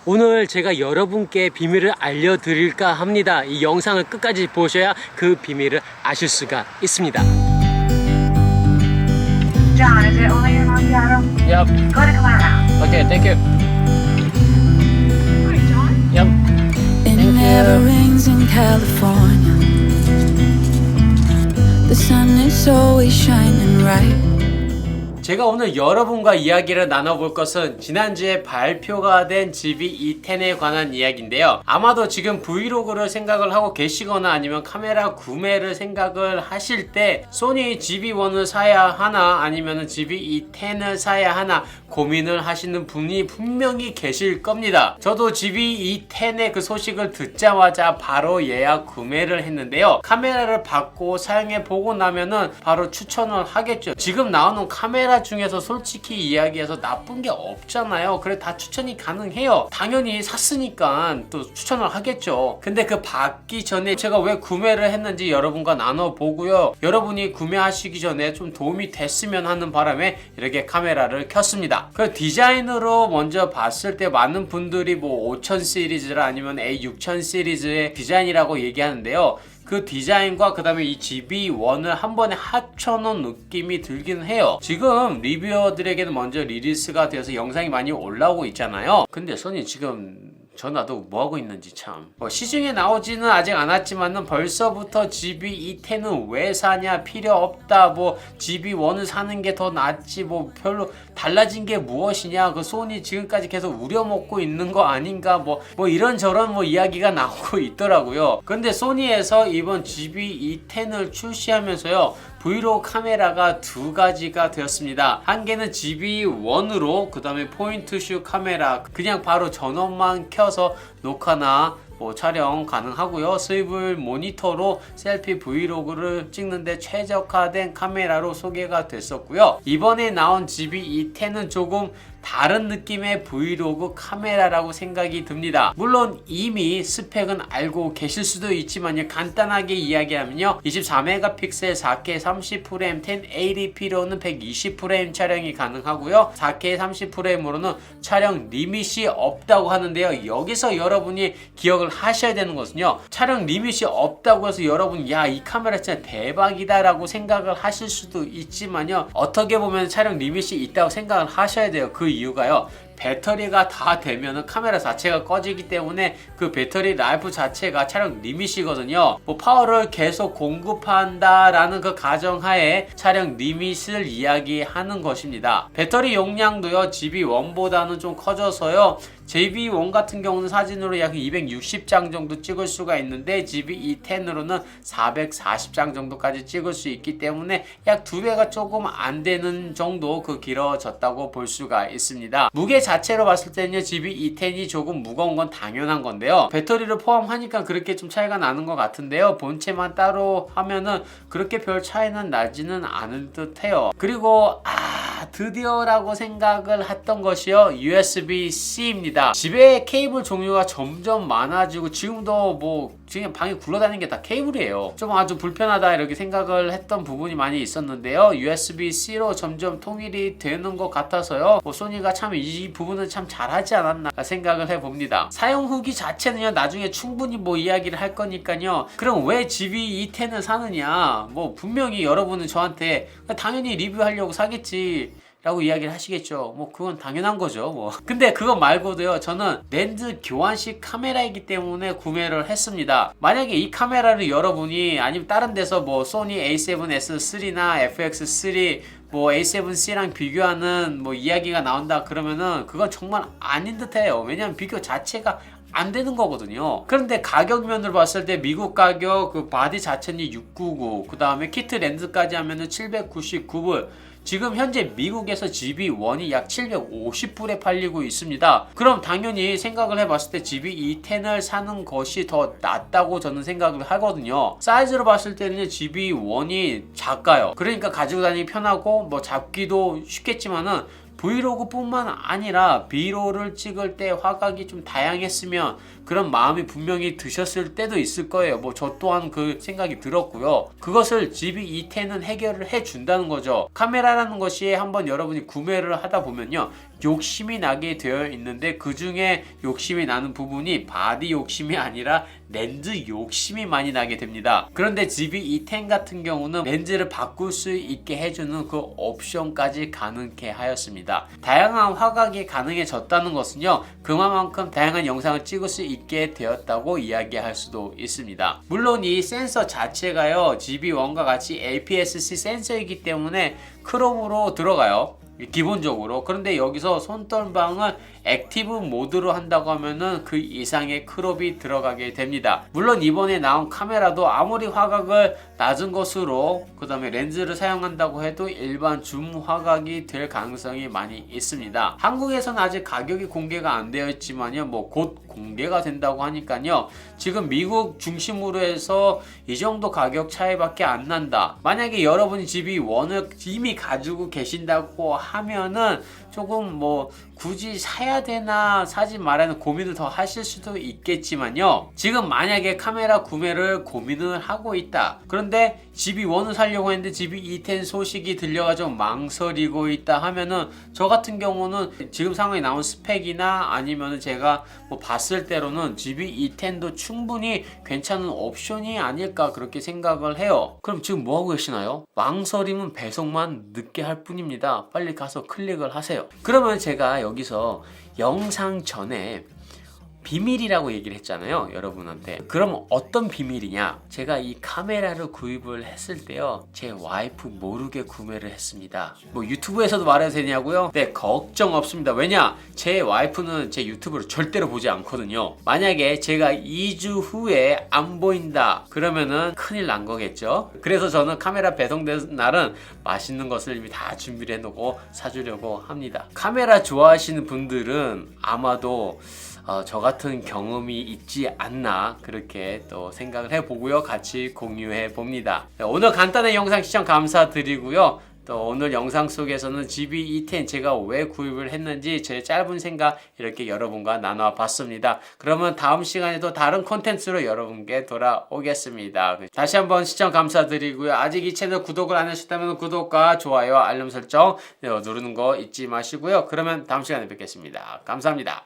오늘 제가 여러분께 비밀을 알려드릴까 합니다. 이 영상을 끝까지 보셔야 그 비밀을 아실 수가 있습니다. John, is it only in Seattle? Yep. Go to Clara. Okay, thank you. Hi, John. Yep. It never rains in California. The sun is always shining bright. 제가 오늘 여러분과 이야기를 나눠볼 것은 지난주에 발표가 된 GV-E10에 관한 이야기인데요. 아마도 지금 브이로그를 생각을 하고 계시거나 아니면 카메라 구매를 생각을 하실 때 소니 GV1을 사야 하나 아니면 GV-E10을 사야 하나 고민을 하시는 분이 분명히 계실 겁니다. 저도 GV-E10의 그 소식을 듣자마자 바로 예약 구매를 했는데요. 카메라를 받고 사용해 보고 나면은 바로 추천을 하겠죠. 지금 나오는 카메라 중에서 솔직히 이야기해서 나쁜 게 없잖아요. 그래 다 추천이 가능해요. 당연히 샀으니까 또 추천을 하겠죠. 근데 그 받기 전에 제가 왜 구매를 했는지 여러분과 나눠보고요. 여러분이 구매하시기 전에 좀 도움이 됐으면 하는 바람에 이렇게 카메라를 켰습니다. 그 디자인으로 먼저 봤을 때 많은 분들이 뭐 5000 시리즈라 아니면 A6000 시리즈의 디자인이라고 얘기하는데요. 그 디자인과 그 다음에 이 GV1을 한 번에 합쳐놓은 느낌이 들긴 해요. 지금 리뷰어들에게는 먼저 리리스가 되어서 영상이 많이 올라오고 있잖아요. 근데 소니 지금 전화도 뭐하고 있는지 참. 시중에 나오지는 아직 않았지만은 벌써부터 GV-E10은 왜 사냐, 필요 없다, 뭐 GV1을 사는 게 더 낫지, 뭐 별로 달라진 게 무엇이냐, 그 소니 지금까지 계속 우려먹고 있는 거 아닌가, 뭐 이런저런 뭐 이야기가 나오고 있더라고요. 근데 소니에서 이번 GV-E10을 출시하면서요, 브이로그 카메라가 두 가지가 되었습니다. 한 개는 GV1으로 그 다음에 포인트슈 카메라, 그냥 바로 전원만 켜서 녹화나 촬영 가능하고요. 스위블 모니터로 셀피 브이로그를 찍는데 최적화된 카메라로 소개가 됐었고요. 이번에 나온 GV-E10은 조금 다른 느낌의 브이로그 카메라라고 생각이 듭니다. 물론 이미 스펙은 알고 계실 수도 있지만요. 간단하게 이야기하면요. 24메가픽셀 4K 30프레임 1080p로는 120프레임 촬영이 가능하고요. 4K 30프레임으로는 촬영 리밋이 없다고 하는데요. 여기서 여러분이 기억을 하셔야 되는 것은요. 촬영 리밋이 없다고 해서 여러분 야, 이 카메라 진짜 대박이다 라고 생각을 하실 수도 있지만요. 어떻게 보면 촬영 리밋이 있다고 생각을 하셔야 돼요. 그 이유가요. 배터리가 다 되면은 카메라 자체가 꺼지기 때문에 그 배터리 라이프 자체가 촬영 리밋이거든요. 파워를 계속 공급한다라는 그 가정하에 촬영 리밋을 이야기하는 것입니다. 배터리 용량도요, GV1보다는 좀 커져서요. GV1 같은 경우는 사진으로 약 260장 정도 찍을 수가 있는데 GV-E10으로는 440장 정도까지 찍을 수 있기 때문에 약 2배가 조금 안 되는 정도 길어졌다고 볼 수가 있습니다. 무게 자체로 봤을 때는요, GV-E10이 조금 무거운 건 당연한 건데요. 배터리를 포함하니까 그렇게 좀 차이가 나는 것 같은데요. 본체만 따로 하면은 그렇게 별 차이는 나지는 않을 듯 해요. 그리고 드디어라고 생각을 했던 것이요, USB-C입니다. 집에 케이블 종류가 점점 많아지고 지금도 지금 방에 굴러다니는 게 다 케이블이에요. 좀 아주 불편하다 이렇게 생각을 했던 부분이 많이 있었는데요. USB-C로 점점 통일이 되는 것 같아서요. 소니가 참 이 부분은 참 잘하지 않았나 생각을 해봅니다. 사용 후기 자체는요, 나중에 충분히 이야기를 할 거니까요. 그럼 왜 GV-E10을 사느냐? 분명히 여러분은 저한테 당연히 리뷰하려고 사겠지 라고 이야기를 하시겠죠. 그건 당연한 거죠. 근데 그거 말고도요, 저는 렌즈 교환식 카메라이기 때문에 구매를 했습니다. 만약에 이 카메라를 여러분이 아니면 다른 데서 소니 A7S3나 FX3 A7C랑 비교하는 이야기가 나온다 그러면은 그건 정말 아닌 듯해요. 왜냐면 비교 자체가 안 되는 거거든요. 그런데 가격 면으로 봤을 때 미국 가격 그 바디 자체는 699, 그 다음에 키트 렌즈까지 하면은 799불. 지금 현재 미국에서 GV1이 약 750불에 팔리고 있습니다. 그럼 당연히 생각을 해봤을 때 GV-E10을 사는 것이 더 낫다고 저는 생각을 하거든요. 사이즈로 봤을 때는 GV1이 작아요. 그러니까 가지고 다니기 편하고 잡기도 쉽겠지만은 브이로그 뿐만 아니라 비로를 찍을 때 화각이 좀 다양했으면 그런 마음이 분명히 드셨을 때도 있을 거예요. 저 또한 그 생각이 들었고요. 그것을 GV-E10은 해결을 해준다는 거죠. 카메라라는 것이 한번 여러분이 구매를 하다 보면요, 욕심이 나게 되어 있는데 그 중에 욕심이 나는 부분이 바디 욕심이 아니라 렌즈 욕심이 많이 나게 됩니다. 그런데 GBE10 같은 경우는 렌즈를 바꿀 수 있게 해주는 그 옵션까지 가능케 하였습니다. 다양한 화각이 가능해졌다는 것은요, 그만큼 다양한 영상을 찍을 수 있게 되었다고 이야기할 수도 있습니다. 물론 이 센서 자체가요, GB1과 같이 APS-C 센서이기 때문에 크롭으로 들어가요, 기본적으로. 그런데 여기서 손떨방을 액티브 모드로 한다고 하면은 그 이상의 크롭이 들어가게 됩니다. 물론 이번에 나온 카메라도 아무리 화각을 낮은 것으로 그 다음에 렌즈를 사용한다고 해도 일반 줌 화각이 될 가능성이 많이 있습니다. 한국에서는 아직 가격이 공개가 안 되어 있지만요, 뭐 곧 공개가 된다고 하니까요, 지금 미국 중심으로 해서 이 정도 가격 차이밖에 안 난다. 만약에 여러분이 GB1을 이미 가지고 계신다고 하면은 조금 뭐 굳이 사야 되나 사지 말아야 고민을 더 하실 수도 있겠지만요, 지금 만약에 카메라 구매를 고민을 하고 있다, 그런데 GB1을 사려고 했는데 GB E10 소식이 들려가지고 망설이고 있다 하면은 저 같은 경우는 지금 상황에 나온 스펙이나 아니면은 제가 뭐 봤을 때로는 GB E10도 충분히 괜찮은 옵션이 아닐까 그렇게 생각을 해요. 그럼 지금 뭐하고 계시나요? 망설임은 배송만 늦게 할 뿐입니다. 빨리 가서 클릭을 하세요. 그러면 제가 여기서 영상 전에 비밀이라고 얘기를 했잖아요, 여러분한테. 그럼 어떤 비밀이냐? 제가 이 카메라를 구입을 했을 때요, 제 와이프 모르게 구매를 했습니다. 뭐 유튜브에서도 말해도 되냐고요? 네, 걱정 없습니다. 왜냐? 제 와이프는 제 유튜브를 절대로 보지 않거든요. 만약에 제가 2주 후에 안 보인다 그러면은 큰일 난 거겠죠. 그래서 저는 카메라 배송된 날은 맛있는 것을 이미 다 준비를 해놓고 사주려고 합니다. 카메라 좋아하시는 분들은 아마도 저 같은 경험이 있지 않나 그렇게 또 생각을 해보고요, 같이 공유해 봅니다. 오늘 간단한 영상 시청 감사드리고요, 또 오늘 영상 속에서는 GB E10 제가 왜 구입을 했는지 제 짧은 생각 이렇게 여러분과 나눠 봤습니다. 그러면 다음 시간에도 다른 콘텐츠로 여러분께 돌아오겠습니다. 다시 한번 시청 감사드리고요, 아직 이 채널 구독을 안 하셨다면 구독과 좋아요, 알림 설정 누르는 거 잊지 마시고요. 그러면 다음 시간에 뵙겠습니다. 감사합니다.